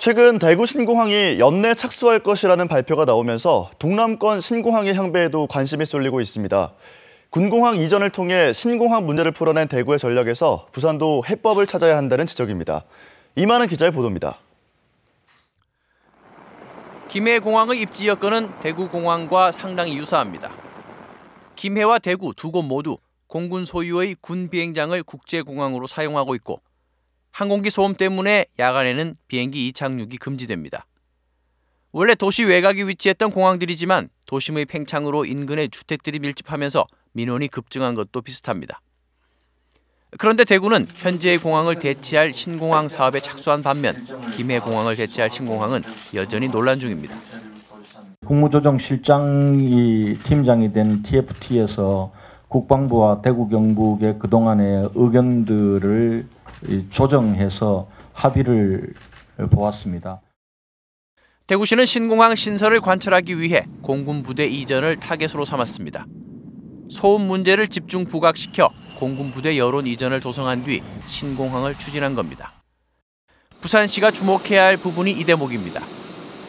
최근 대구 신공항이 연내 착수할 것이라는 발표가 나오면서 동남권 신공항의 향배에도 관심이 쏠리고 있습니다. 군공항 이전을 통해 신공항 문제를 풀어낸 대구의 전략에서 부산도 해법을 찾아야 한다는 지적입니다. 이만은 기자의 보도입니다. 김해공항의 입지 여건은 대구공항과 상당히 유사합니다. 김해와 대구 두 곳 모두 공군 소유의 군 비행장을 국제공항으로 사용하고 있고 항공기 소음 때문에 야간에는 비행기 이착륙이 금지됩니다. 원래 도시 외곽에 위치했던 공항들이지만 도심의 팽창으로 인근의 주택들이 밀집하면서 민원이 급증한 것도 비슷합니다. 그런데 대구는 현재의 공항을 대체할 신공항 사업에 착수한 반면 김해공항을 대체할 신공항은 여전히 논란 중입니다. 국무조정실장이 팀장이 된 TFT에서 국방부와 대구 경북의 그동안의 의견들을 조정해서 합의를 보았습니다. 대구시는 신공항 신설을 관철하기 위해 공군 부대 이전을 타겟으로 삼았습니다. 소음 문제를 집중 부각시켜 공군 부대 여론 이전을 조성한 뒤 신공항을 추진한 겁니다. 부산시가 주목해야 할 부분이 이 대목입니다.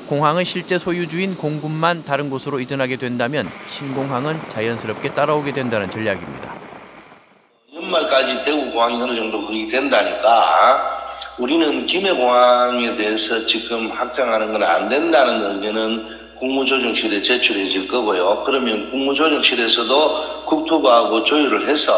공항의 실제 소유주인 공군만 다른 곳으로 이전하게 된다면 신공항은 자연스럽게 따라오게 된다는 전략입니다. 연말까지 대구공항이 어느 정도 그렇게 된다니까 우리는 김해공항에 대해서 지금 확장하는 건 안 된다는 의견은 국무조정실에 제출해질 거고요. 그러면 국무조정실에서도 국토부하고 조율을 해서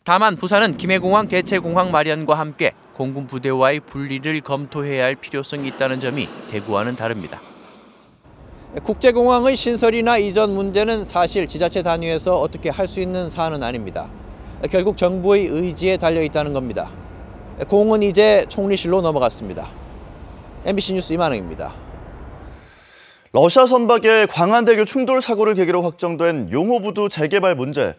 다만 부산은 김해공항 대체공항 마련과 함께 공군 부대와의 분리를 검토해야 할 필요성이 있다는 점이 대구와는 다릅니다. 국제공항의 신설이나 이전 문제는 사실 지자체 단위에서 어떻게 할 수 있는 사안은 아닙니다. 결국 정부의 의지에 달려 있다는 겁니다. 공은 이제 총리실로 넘어갔습니다. MBC 뉴스 이만흥입니다. 러시아 선박의 광안대교 충돌 사고를 계기로 확정된 용호부두 재개발 문제.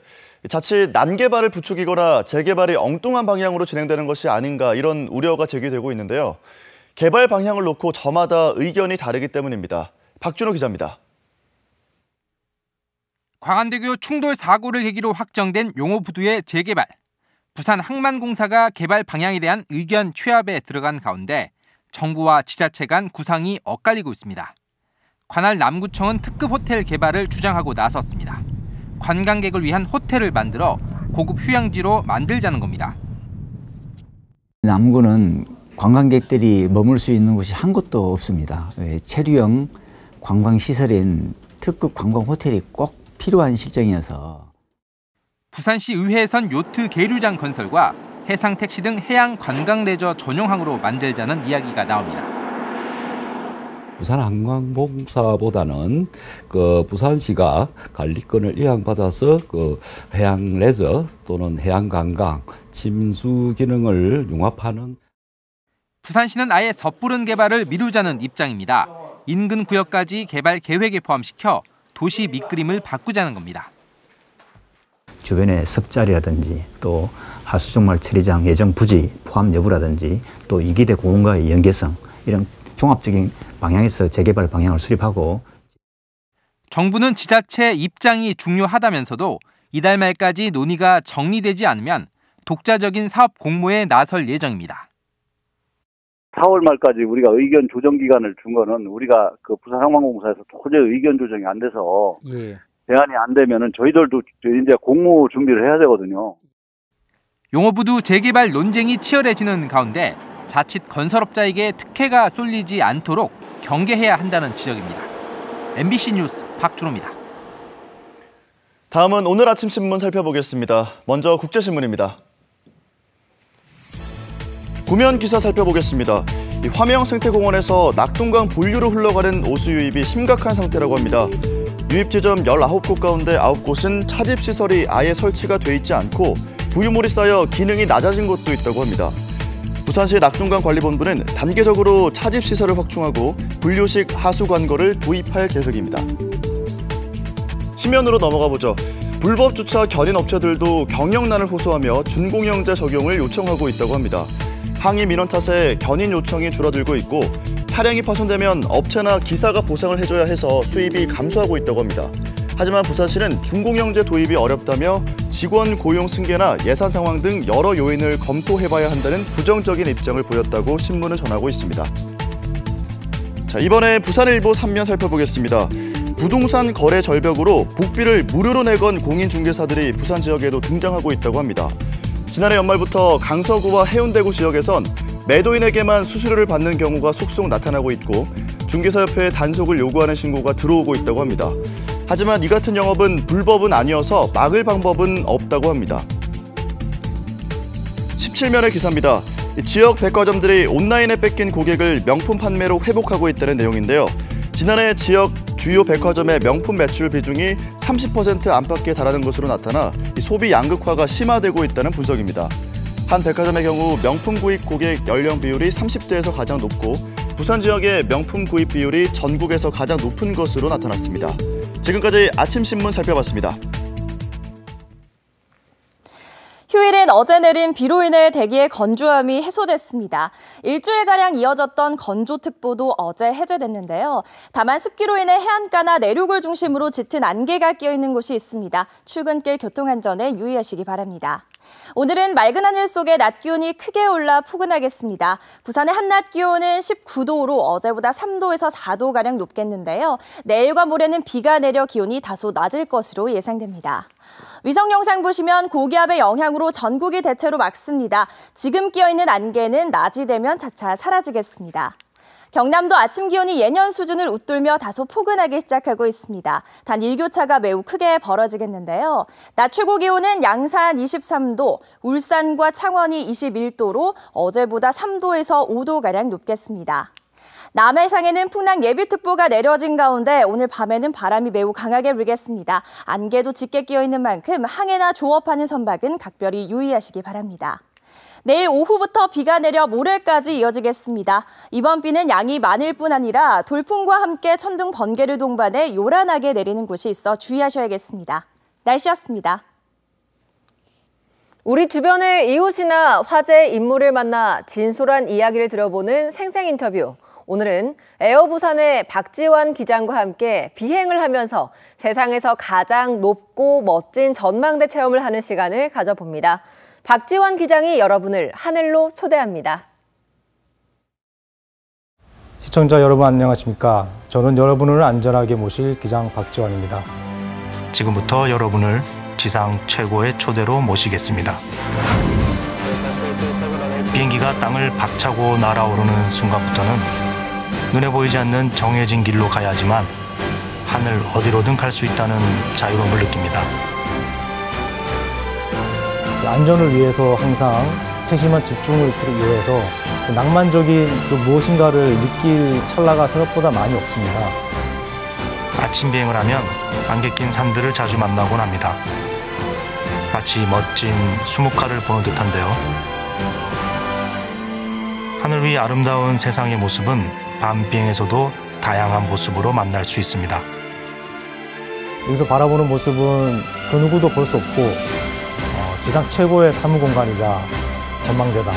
자칫 난개발을 부추기거나 재개발이 엉뚱한 방향으로 진행되는 것이 아닌가 이런 우려가 제기되고 있는데요. 개발 방향을 놓고 저마다 의견이 다르기 때문입니다. 박준호 기자입니다. 광안대교 충돌 사고를 계기로 확정된 용호부두의 재개발. 부산 항만공사가 개발 방향에 대한 의견 취합에 들어간 가운데 정부와 지자체 간 구상이 엇갈리고 있습니다. 관할 남구청은 특급 호텔 개발을 주장하고 나섰습니다. 관광객을 위한 호텔을 만들어 고급 휴양지로 만들자는 겁니다. 남구는 관광객들이 머물 수 있는 곳이 한 곳도 없습니다. 체류형 관광시설인 특급 관광 호텔이 꼭 필요한 실정이어서 부산시 의회에선 요트 계류장 건설과 해상택시 등 해양 관광 레저 전용항으로 만들자는 이야기가 나옵니다. 부산항공사보다는 부산시가 관리권을 이양받아서 해양 레저 또는 해양 관광, 침수 기능을 융합하는. 부산시는 아예 섣부른 개발을 미루자는 입장입니다. 인근 구역까지 개발 계획에 포함시켜 도시 밑그림을 바꾸자는 겁니다. 주변의 섭자리라든지 또 하수종말 처리장 예정 부지 포함 여부라든지 또 이기대 공원과의 연계성 이런 종합적인 방향에서 재개발 방향을 수립하고 정부는 지자체 입장이 중요하다면서도 이달 말까지 논의가 정리되지 않으면 독자적인 사업 공모에 나설 예정입니다. 4월 말까지 우리가 의견 조정 기간을 준 거는 우리가 부산항만공사에서 도저히 의견 조정이 안 돼서 대안이 안 되면은 저희들도 이제 공모 준비를 해야 되거든요. 용호부두 재개발 논쟁이 치열해지는 가운데 자칫 건설업자에게 특혜가 쏠리지 않도록 경계해야 한다는 지적입니다. MBC 뉴스 박준호입니다. 다음은 오늘 아침 신문 살펴보겠습니다. 먼저 국제신문입니다. 구면 기사 살펴보겠습니다. 화명 생태공원에서 낙동강 본류로 흘러가는 오수 유입이 심각한 상태라고 합니다. 유입 지점 19곳 가운데 9곳은 차집시설이 아예 설치가 돼 있지 않고 부유물이 쌓여 기능이 낮아진 곳도 있다고 합니다. 부산시 낙동강관리본부는 단계적으로 차집시설을 확충하고 분류식 하수관거를 도입할 계획입니다. 시면으로 넘어가 보죠. 불법 주차 견인 업체들도 경영난을 호소하며 준공영제 적용을 요청하고 있다고 합니다. 항의 민원 탓에 견인 요청이 줄어들고 있고 차량이 파손되면 업체나 기사가 보상을 해줘야 해서 수입이 감소하고 있다고 합니다. 하지만 부산시는 준공영제 도입이 어렵다며 직원 고용 승계나 예산 상황 등 여러 요인을 검토해봐야 한다는 부정적인 입장을 보였다고 신문은 전하고 있습니다. 자, 이번에 부산일보 3면 살펴보겠습니다. 부동산 거래 절벽으로 복비를 무료로 내건 공인중개사들이 부산 지역에도 등장하고 있다고 합니다. 지난해 연말부터 강서구와 해운대구 지역에선 매도인에게만 수수료를 받는 경우가 속속 나타나고 있고 중개사협회에 단속을 요구하는 신고가 들어오고 있다고 합니다. 하지만 이 같은 영업은 불법은 아니어서 막을 방법은 없다고 합니다. 17면의 기사입니다. 지역 백화점들이 온라인에 뺏긴 고객을 명품 판매로 회복하고 있다는 내용인데요. 지난해 지역 주요 백화점의 명품 매출 비중이 30% 안팎에 달하는 것으로 나타나 소비 양극화가 심화되고 있다는 분석입니다. 한 백화점의 경우 명품 구입 고객 연령 비율이 30대에서 가장 높고 부산 지역의 명품 구입 비율이 전국에서 가장 높은 것으로 나타났습니다. 지금까지 아침신문 살펴봤습니다. 휴일인 어제 내린 비로 인해 대기의 건조함이 해소됐습니다. 일주일가량 이어졌던 건조특보도 어제 해제됐는데요. 다만 습기로 인해 해안가나 내륙을 중심으로 짙은 안개가 끼어있는 곳이 있습니다. 출근길 교통안전에 유의하시기 바랍니다. 오늘은 맑은 하늘 속에 낮 기온이 크게 올라 포근하겠습니다. 부산의 한낮 기온은 19도로 어제보다 3도에서 4도가량 높겠는데요. 내일과 모레는 비가 내려 기온이 다소 낮을 것으로 예상됩니다. 위성 영상 보시면 고기압의 영향으로 전국이 대체로 맑습니다. 지금 끼어있는 안개는 낮이 되면 차차 사라지겠습니다. 경남도 아침 기온이 예년 수준을 웃돌며 다소 포근하게 시작하고 있습니다. 단 일교차가 매우 크게 벌어지겠는데요. 낮 최고 기온은 양산 23도, 울산과 창원이 21도로 어제보다 3도에서 5도가량 높겠습니다. 남해상에는 풍랑 예비특보가 내려진 가운데 오늘 밤에는 바람이 매우 강하게 불겠습니다. 안개도 짙게 끼어있는 만큼 항해나 조업하는 선박은 각별히 유의하시기 바랍니다. 내일 오후부터 비가 내려 모레까지 이어지겠습니다. 이번 비는 양이 많을 뿐 아니라 돌풍과 함께 천둥 번개를 동반해 요란하게 내리는 곳이 있어 주의하셔야겠습니다. 날씨였습니다. 우리 주변의 이웃이나 화제의 인물을 만나 진솔한 이야기를 들어보는 생생 인터뷰. 오늘은 에어부산의 박지원 기장과 함께 비행을 하면서 세상에서 가장 높고 멋진 전망대 체험을 하는 시간을 가져봅니다. 박지원 기장이 여러분을 하늘로 초대합니다. 시청자 여러분 안녕하십니까? 저는 여러분을 안전하게 모실 기장 박지원입니다. 지금부터 여러분을 지상 최고의 초대로 모시겠습니다. 비행기가 땅을 박차고 날아오르는 순간부터는 눈에 보이지 않는 정해진 길로 가야 하지만 하늘 어디로든 갈 수 있다는 자유로움을 느낍니다. 안전을 위해서 항상 세심한 집중을 위해서 낭만적인 무엇인가를 느낄 찰나가 생각보다 많이 없습니다. 아침 비행을 하면 안개 낀 산들을 자주 만나곤 합니다. 마치 멋진 수묵화를 보는 듯한데요. 하늘 위 아름다운 세상의 모습은 밤 비행에서도 다양한 모습으로 만날 수 있습니다. 여기서 바라보는 모습은 그 누구도 볼 수 없고 지상 최고의 사무공간이자 전망대다.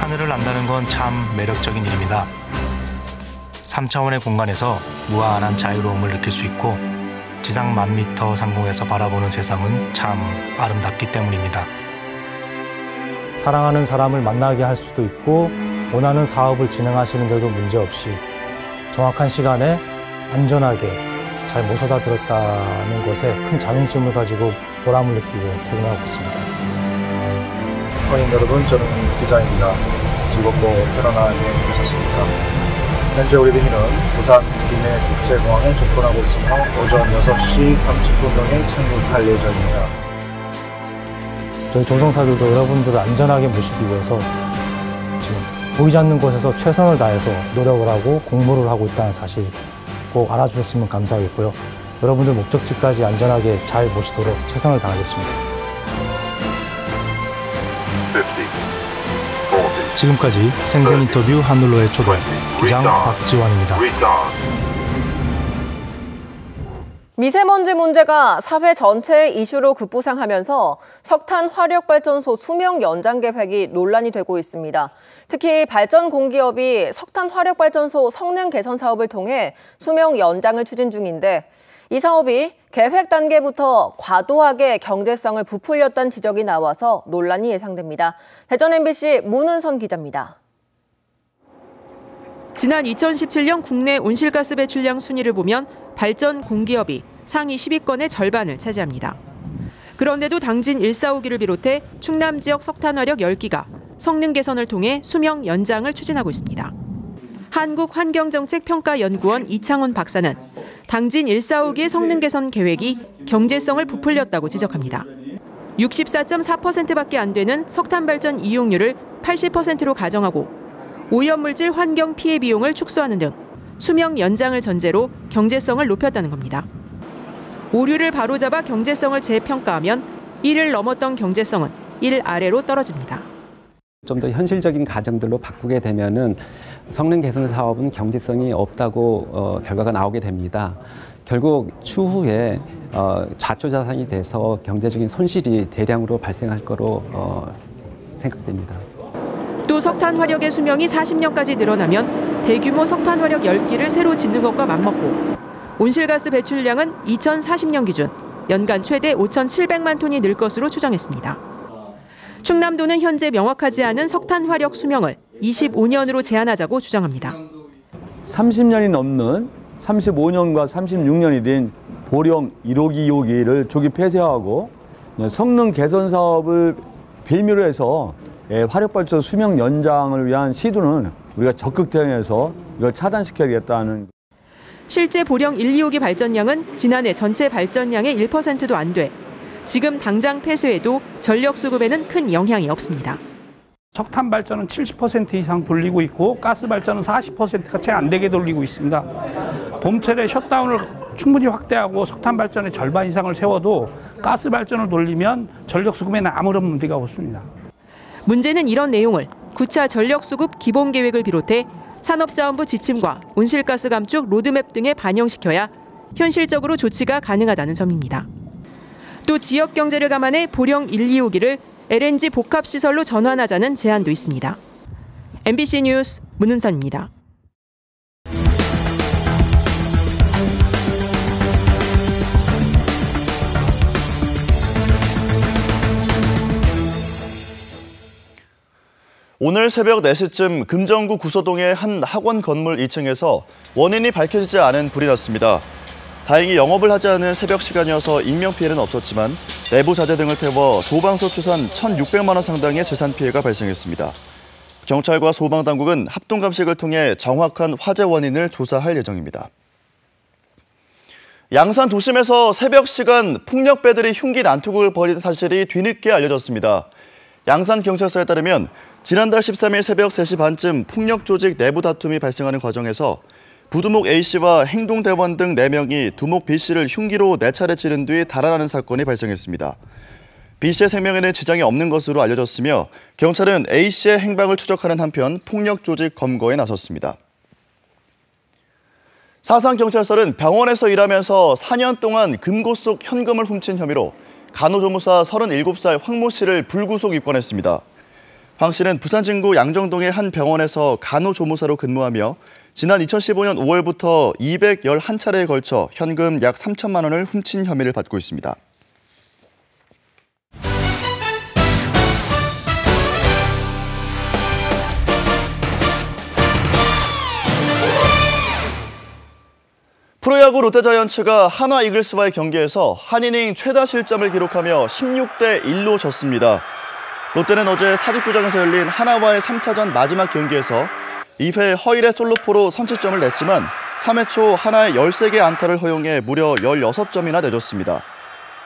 하늘을 난다는 건 참 매력적인 일입니다. 3차원의 공간에서 무한한 자유로움을 느낄 수 있고 지상 1000m 상공에서 바라보는 세상은 참 아름답기 때문입니다. 사랑하는 사람을 만나게 할 수도 있고 원하는 사업을 진행하시는데도 문제없이 정확한 시간에 안전하게 잘 모셔다 들었다는 것에 큰 자긍심을 가지고 보람을 느끼고 퇴근하고 있습니다. 성인 여러분, 저는 기장입니다. 즐겁고 편안하게 오셨습니까? 현재 우리 비행기는 부산 김해 국제공항에 접근하고 있으며 오전 6시 30분경에 착륙할 예정입니다. 저희 조종사들도 여러분들을 안전하게 모시기 위해서 지금 보이지 않는 곳에서 최선을 다해서 노력을 하고 공모를 하고 있다는 사실 꼭 알아주셨으면 감사하겠고요. 여러분들 목적지까지 안전하게 잘 모시도록 최선을 다하겠습니다. 지금까지 생생 인터뷰 하늘로의 초대 기장 박지원입니다. 미세먼지 문제가 사회 전체의 이슈로 급부상하면서 석탄 화력발전소 수명 연장 계획이 논란이 되고 있습니다. 특히 발전 공기업이 석탄 화력발전소 성능 개선 사업을 통해 수명 연장을 추진 중인데 이 사업이 계획 단계부터 과도하게 경제성을 부풀렸다는 지적이 나와서 논란이 예상됩니다. 대전 MBC 문은선 기자입니다. 지난 2017년 국내 온실가스 배출량 순위를 보면 발전 공기업이 상위 10위권의 절반을 차지합니다. 그런데도 당진 145기를 비롯해 충남 지역 석탄 화력 10기가 성능 개선을 통해 수명 연장을 추진하고 있습니다. 한국환경정책평가연구원 이창훈 박사는 당진 145기의 성능 개선 계획이 경제성을 부풀렸다고 지적합니다. 64.4%밖에 안 되는 석탄 발전 이용률을 80%로 가정하고 오염물질 환경 피해 비용을 축소하는 등 수명 연장을 전제로 경제성을 높였다는 겁니다. 오류를 바로잡아 경제성을 재평가하면 1을 넘었던 경제성은 1 아래로 떨어집니다. 좀 더 현실적인 가정들로 바꾸게 되면은 성능 개선 사업은 경제성이 없다고 결과가 나오게 됩니다. 결국 추후에 좌초자산이 돼서 경제적인 손실이 대량으로 발생할 거로 생각됩니다. 또 석탄 화력의 수명이 40년까지 늘어나면 대규모 석탄 화력 10기를 새로 짓는 것과 맞먹고 온실가스 배출량은 2040년 기준 연간 최대 5,700만 톤이 늘 것으로 추정했습니다. 충남도는 현재 명확하지 않은 석탄 화력 수명을 25년으로 제한하자고 주장합니다. 30년이 넘는 35년과 36년이 된 보령 1호기, 2호기를 조기 폐쇄하고 성능 개선 사업을 빌미로 해서 화력발전 수명 연장을 위한 시도는 우리가 적극 대응해서 이걸 차단시켜야겠다는. 실제 보령 1, 2호기 발전량은 지난해 전체 발전량의 1%도 안 돼 지금 당장 폐쇄해도 전력 수급에는 큰 영향이 없습니다. 석탄 발전은 70% 이상 돌리고 있고 가스 발전은 40%가 채 안 되게 돌리고 있습니다. 봄철에 셧다운을 충분히 확대하고 석탄 발전의 절반 이상을 세워도 가스 발전을 돌리면 전력 수급에는 아무런 문제가 없습니다. 문제는 이런 내용을 9차 전력수급 기본계획을 비롯해 산업자원부 지침과 온실가스 감축 로드맵 등에 반영시켜야 현실적으로 조치가 가능하다는 점입니다. 또 지역 경제를 감안해 보령 1, 2호기를 LNG 복합시설로 전환하자는 제안도 있습니다. MBC 뉴스 문은선입니다. 오늘 새벽 4시쯤 금정구 구서동의 한 학원 건물 2층에서 원인이 밝혀지지 않은 불이 났습니다. 다행히 영업을 하지 않은 새벽 시간이어서 인명피해는 없었지만 내부 자재 등을 태워 소방서 추산 1,600만 원 상당의 재산 피해가 발생했습니다. 경찰과 소방당국은 합동감식을 통해 정확한 화재 원인을 조사할 예정입니다. 양산 도심에서 새벽 시간 폭력배들이 흉기 난투를 벌인 사실이 뒤늦게 알려졌습니다. 양산경찰서에 따르면 지난달 13일 새벽 3시 반쯤 폭력 조직 내부 다툼이 발생하는 과정에서 부두목 A씨와 행동대원 등 4명이 두목 B씨를 흉기로 4차례 찌른 뒤 달아나는 사건이 발생했습니다. B씨의 생명에는 지장이 없는 것으로 알려졌으며 경찰은 A씨의 행방을 추적하는 한편 폭력 조직 검거에 나섰습니다. 사상경찰서는 병원에서 일하면서 4년 동안 금고 속 현금을 훔친 혐의로 간호조무사 37살 황모 씨를 불구속 입건했습니다. 황 씨는 부산 진구 양정동의 한 병원에서 간호조무사로 근무하며 지난 2015년 5월부터 211차례에 걸쳐 현금 약 3천만 원을 훔친 혐의를 받고 있습니다. 프로야구 롯데자이언츠가 한화 이글스와의 경기에서 한 이닝 최다 실점을 기록하며 16대 1로 졌습니다. 롯데는 어제 사직구장에서 열린 하나와의 3차전 마지막 경기에서 2회 허일의 솔로포로 선취점을 냈지만 3회 초 하나의 13개의 안타를 허용해 무려 16점이나 내줬습니다.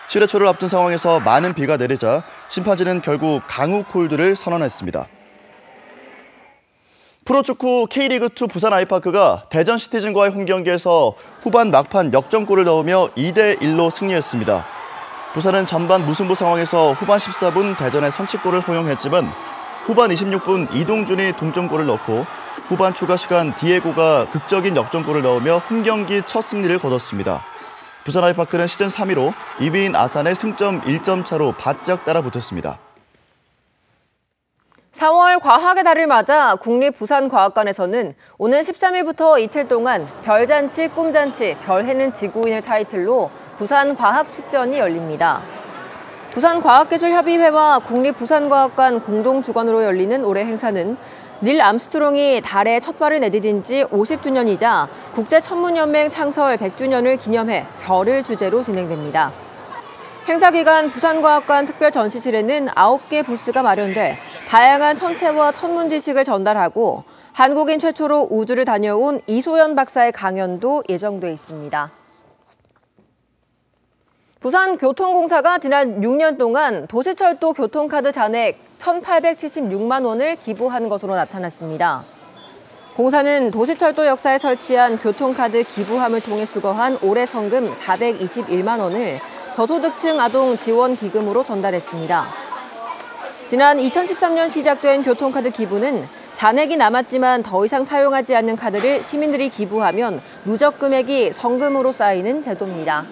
7회 초를 앞둔 상황에서 많은 비가 내리자 심판진은 결국 강우 콜드를 선언했습니다. 프로축구 K리그2 부산 아이파크가 대전 시티즌과의 홈경기에서 후반 막판 역전골을 넣으며 2대 1로 승리했습니다. 부산은 전반 무승부 상황에서 후반 14분 대전의 선취골을 허용했지만 후반 26분 이동준이 동점골을 넣고 후반 추가 시간 디에고가 극적인 역전골을 넣으며 홈경기 첫 승리를 거뒀습니다. 부산 아이파크는 시즌 3위로 2위인 아산의 승점 1점 차로 바짝 따라붙었습니다. 4월 과학의 달을 맞아 국립부산과학관에서는 오는 13일부터 이틀 동안 별잔치, 꿈잔치, 별해는 지구인의 타이틀로 부산과학축전이 열립니다. 부산과학기술협의회와 국립부산과학관 공동주관으로 열리는 올해 행사는 닐 암스트롱이 달에 첫 발을 내디딘 지 50주년이자 국제천문연맹 창설 100주년을 기념해 별을 주제로 진행됩니다. 행사 기간 부산과학관 특별전시실에는 9개 부스가 마련돼 다양한 천체와 천문 지식을 전달하고 한국인 최초로 우주를 다녀온 이소연 박사의 강연도 예정돼 있습니다. 부산교통공사가 지난 6년 동안 도시철도 교통카드 잔액 1,876만 원을 기부한 것으로 나타났습니다. 공사는 도시철도 역사에 설치한 교통카드 기부함을 통해 수거한 올해 성금 421만 원을 저소득층 아동 지원 기금으로 전달했습니다. 지난 2013년 시작된 교통카드 기부는 잔액이 남았지만 더 이상 사용하지 않는 카드를 시민들이 기부하면 누적 금액이 성금으로 쌓이는 제도입니다.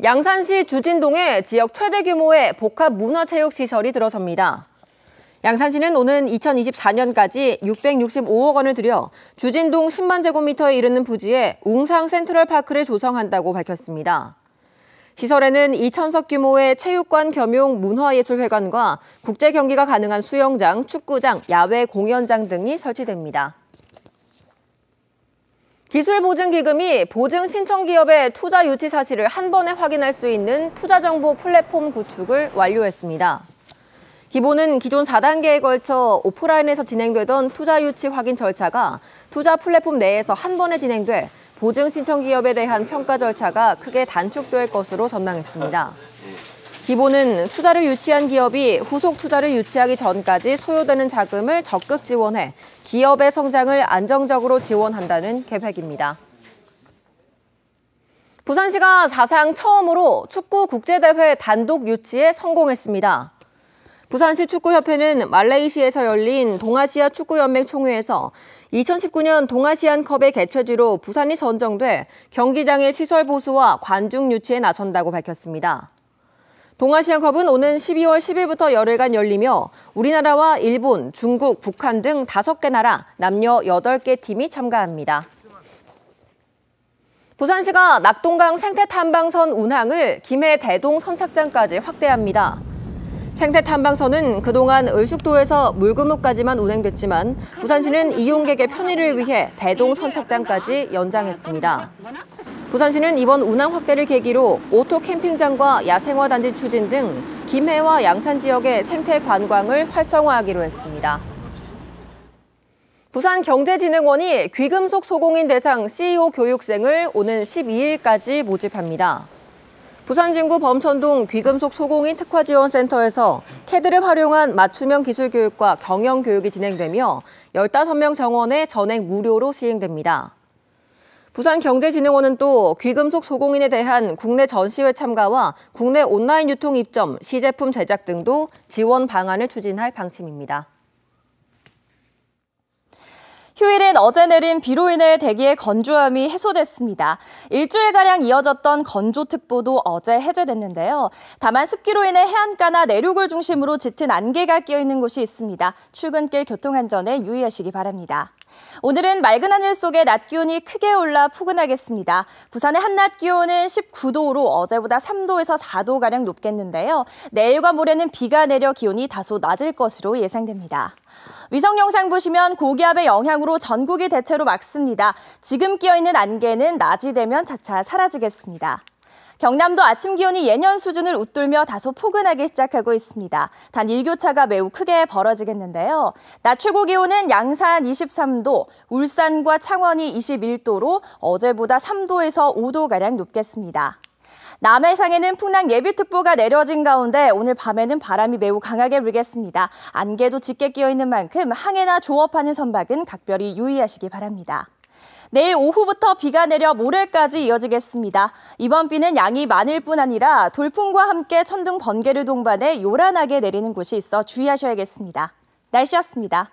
양산시 주진동에 지역 최대 규모의 복합 문화체육시설이 들어섭니다. 양산시는 오는 2024년까지 665억 원을 들여 주진동 10만 제곱미터에 이르는 부지에 웅상 센트럴파크를 조성한다고 밝혔습니다. 시설에는 2,000석 규모의 체육관 겸용 문화예술회관과 국제 경기가 가능한 수영장, 축구장, 야외 공연장 등이 설치됩니다. 기술보증기금이 보증 신청 기업의 투자 유치 사실을 한 번에 확인할 수 있는 투자정보 플랫폼 구축을 완료했습니다. 기본은 기존 4단계에 걸쳐 오프라인에서 진행되던 투자 유치 확인 절차가 투자 플랫폼 내에서 한 번에 진행돼 보증 신청 기업에 대한 평가 절차가 크게 단축될 것으로 전망했습니다. 기본은 투자를 유치한 기업이 후속 투자를 유치하기 전까지 소요되는 자금을 적극 지원해 기업의 성장을 안정적으로 지원한다는 계획입니다. 부산시가 사상 처음으로 축구 국제대회 단독 유치에 성공했습니다. 부산시 축구협회는 말레이시아에서 열린 동아시아 축구연맹 총회에서 2019년 동아시안컵의 개최지로 부산이 선정돼 경기장의 시설 보수와 관중 유치에 나선다고 밝혔습니다. 동아시안컵은 오는 12월 10일부터 열흘간 열리며 우리나라와 일본, 중국, 북한 등 5개 나라, 남녀 8개 팀이 참가합니다. 부산시가 낙동강 생태탐방선 운항을 김해 대동 선착장까지 확대합니다. 생태탐방선은 그동안 을숙도에서 물금읍까지만 운행됐지만 부산시는 이용객의 편의를 위해 대동 선착장까지 연장했습니다. 부산시는 이번 운항 확대를 계기로 오토 캠핑장과 야생화단지 추진 등 김해와 양산 지역의 생태 관광을 활성화하기로 했습니다. 부산경제진흥원이 귀금속 소공인 대상 CEO 교육생을 오는 12일까지 모집합니다. 부산진구 범천동 귀금속 소공인 특화지원센터에서 캐드를 활용한 맞춤형 기술교육과 경영교육이 진행되며 15명 정원에 전액 무료로 시행됩니다. 부산경제진흥원은 또 귀금속 소공인에 대한 국내 전시회 참가와 국내 온라인 유통 입점, 시제품 제작 등도 지원 방안을 추진할 방침입니다. 휴일인 어제 내린 비로 인해 대기의 건조함이 해소됐습니다. 일주일가량 이어졌던 건조특보도 어제 해제됐는데요. 다만 습기로 인해 해안가나 내륙을 중심으로 짙은 안개가 끼어있는 곳이 있습니다. 출근길 교통안전에 유의하시기 바랍니다. 오늘은 맑은 하늘 속에 낮 기온이 크게 올라 포근하겠습니다. 부산의 한낮 기온은 19도로 어제보다 3도에서 4도가량 높겠는데요. 내일과 모레는 비가 내려 기온이 다소 낮을 것으로 예상됩니다. 위성 영상 보시면 고기압의 영향으로 전국이 대체로 맑습니다. 지금 끼어있는 안개는 낮이 되면 차차 사라지겠습니다. 경남도 아침 기온이 예년 수준을 웃돌며 다소 포근하게 시작하고 있습니다. 단 일교차가 매우 크게 벌어지겠는데요. 낮 최고 기온은 양산 23도, 울산과 창원이 21도로 어제보다 3도에서 5도가량 높겠습니다. 남해상에는 풍랑 예비특보가 내려진 가운데 오늘 밤에는 바람이 매우 강하게 불겠습니다. 안개도 짙게 끼어있는 만큼 항해나 조업하는 선박은 각별히 유의하시기 바랍니다. 내일 오후부터 비가 내려 모레까지 이어지겠습니다. 이번 비는 양이 많을 뿐 아니라 돌풍과 함께 천둥 번개를 동반해 요란하게 내리는 곳이 있어 주의하셔야겠습니다. 날씨였습니다.